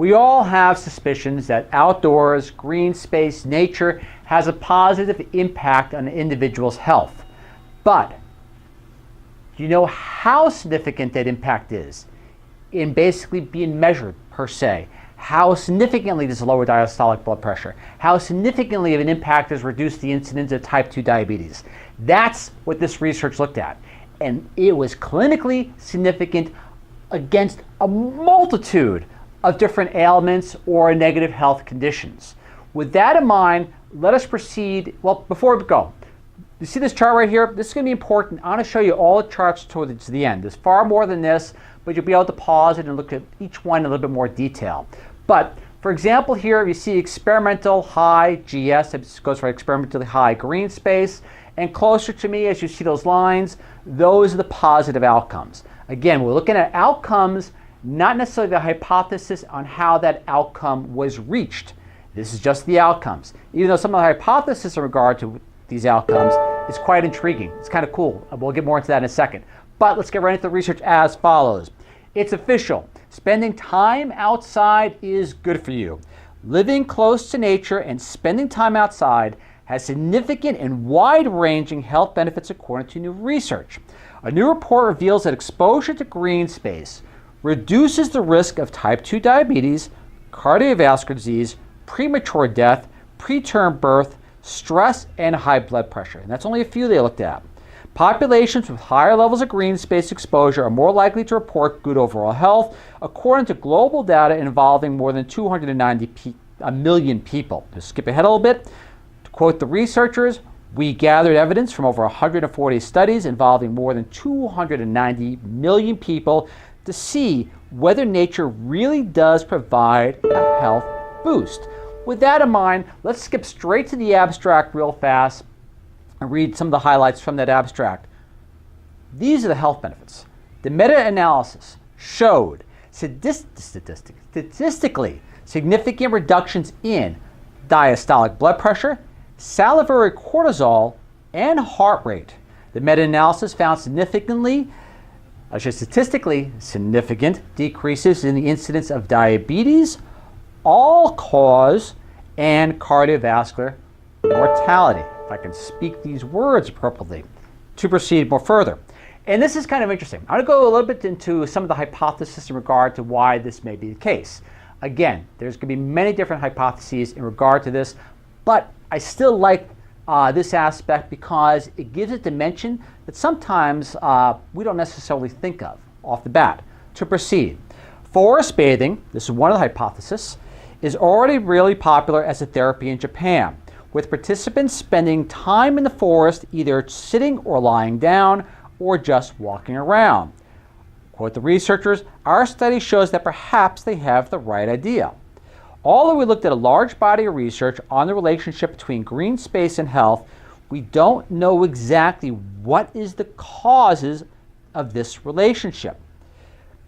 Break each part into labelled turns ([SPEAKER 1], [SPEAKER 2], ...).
[SPEAKER 1] We all have suspicions that outdoors, green space, nature has a positive impact on an individual's health. But do you know how significant that impact is in basically being measured per se? How significantly does it lower diastolic blood pressure? How significantly of an impact does reduce the incidence of type 2 diabetes? That's what this research looked at. And it was clinically significant against a multitude of different ailments or negative health conditions. With that in mind, let us proceed. Well, before we go, you see this chart right here? This is going to be important. I want to show you all the charts towards the end. There's far more than this, but you'll be able to pause it and look at each one in a little bit more detail. But for example, here you see experimental high GS, this goes for experimentally high green space, and closer to me as you see those lines, those are the positive outcomes. Again, we're looking at outcomes, not necessarily the hypothesis on how that outcome was reached. This is just the outcomes. Even though some of the hypothesis in regard to these outcomes is quite intriguing. It's kind of cool. We'll get more into that in a second. But let's get right into the research as follows. It's official. Spending time outside is good for you. Living close to nature and spending time outside has significant and wide-ranging health benefits according to new research. A new report reveals that exposure to green space reduces the risk of type 2 diabetes, cardiovascular disease, premature death, preterm birth, stress, and high blood pressure. And that's only a few they looked at. Populations with higher levels of green space exposure are more likely to report good overall health, according to global data involving more than 290 million people. To skip ahead a little bit, to quote the researchers, we gathered evidence from over 140 studies involving more than 290 million people to see whether nature really does provide a health boost. With that in mind, let's skip straight to the abstract real fast and read some of the highlights from that abstract. These are the health benefits. The meta-analysis showed statistically significant reductions in diastolic blood pressure, salivary cortisol, and heart rate. The meta-analysis found statistically significant decreases in the incidence of diabetes, all-cause, and cardiovascular mortality, if I can speak these words appropriately. To proceed more further. And this is kind of interesting. I'm going to go a little bit into some of the hypotheses in regard to why this may be the case. Again, there's going to be many different hypotheses in regard to this, but I still like this aspect because it gives a dimension that sometimes we don't necessarily think of off the bat. To proceed, forest bathing, this is one of the hypotheses, is already really popular as a therapy in Japan, with participants spending time in the forest either sitting or lying down or just walking around. Quote the researchers, our study shows that perhaps they have the right idea. Although we looked at a large body of research on the relationship between green space and health, we don't know exactly what is the causes of this relationship.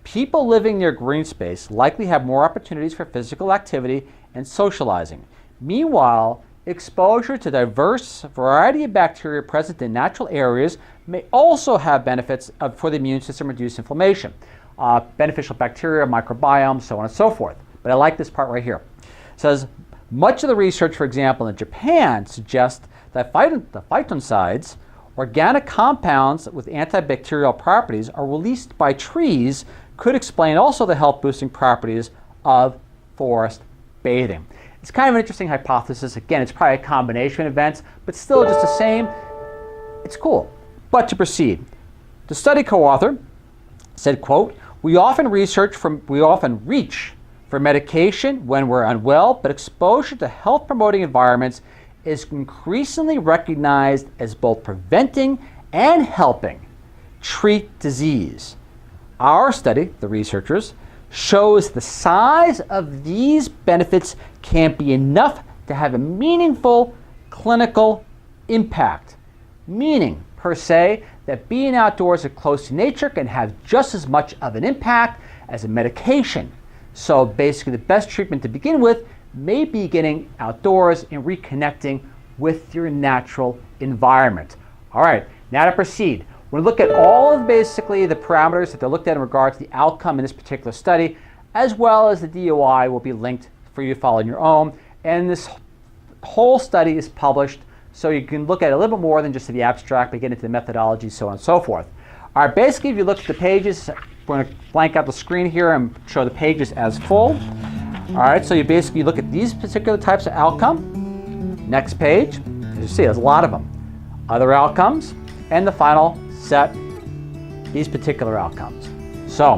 [SPEAKER 1] People living near green space likely have more opportunities for physical activity and socializing. Meanwhile, exposure to diverse variety of bacteria present in natural areas may also have benefits for the immune system, reduce inflammation, beneficial bacteria, microbiome, so on and so forth. But I like this part right here. It says, much of the research, for example, in Japan suggests that the phytoncides, organic compounds with antibacterial properties, are released by trees could explain also the health-boosting properties of forest bathing. It's kind of an interesting hypothesis. Again, it's probably a combination of events, but still just the same. It's cool. But to proceed, the study co-author said, quote, we often reach for medication when we're unwell, but exposure to health-promoting environments is increasingly recognized as both preventing and helping treat disease. Our study, the researchers, shows the size of these benefits can be enough to have a meaningful clinical impact. Meaning, per se, that being outdoors or close to nature can have just as much of an impact as a medication. So basically the best treatment to begin with may be getting outdoors and reconnecting with your natural environment. All right, now to proceed. We'll look at all of basically the parameters that they looked at in regard to the outcome in this particular study. as well as the DOI will be linked for you to follow on your own. And this whole study is published, so you can look at it a little bit more than just the abstract, but get into the methodology, so on and so forth. All right, basically, if you look at the pages, we're going to blank out the screen here and show the pages as full. All right, so you basically look at these particular types of outcome. Next page, as you see, there's a lot of them. Other outcomes, and the final set, these particular outcomes. So,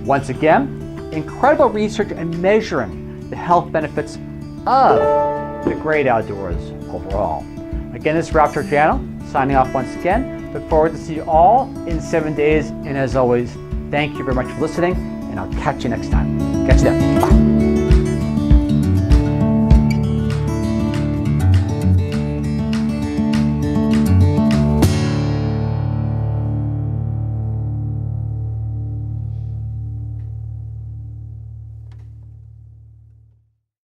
[SPEAKER 1] once again, incredible research in measuring the health benefits of the great outdoors overall. Again, this is Raptor Channel, signing off once again. Look forward to see you all in 7 days. And as always, thank you very much for listening, and I'll catch you next time. Catch you then. Bye.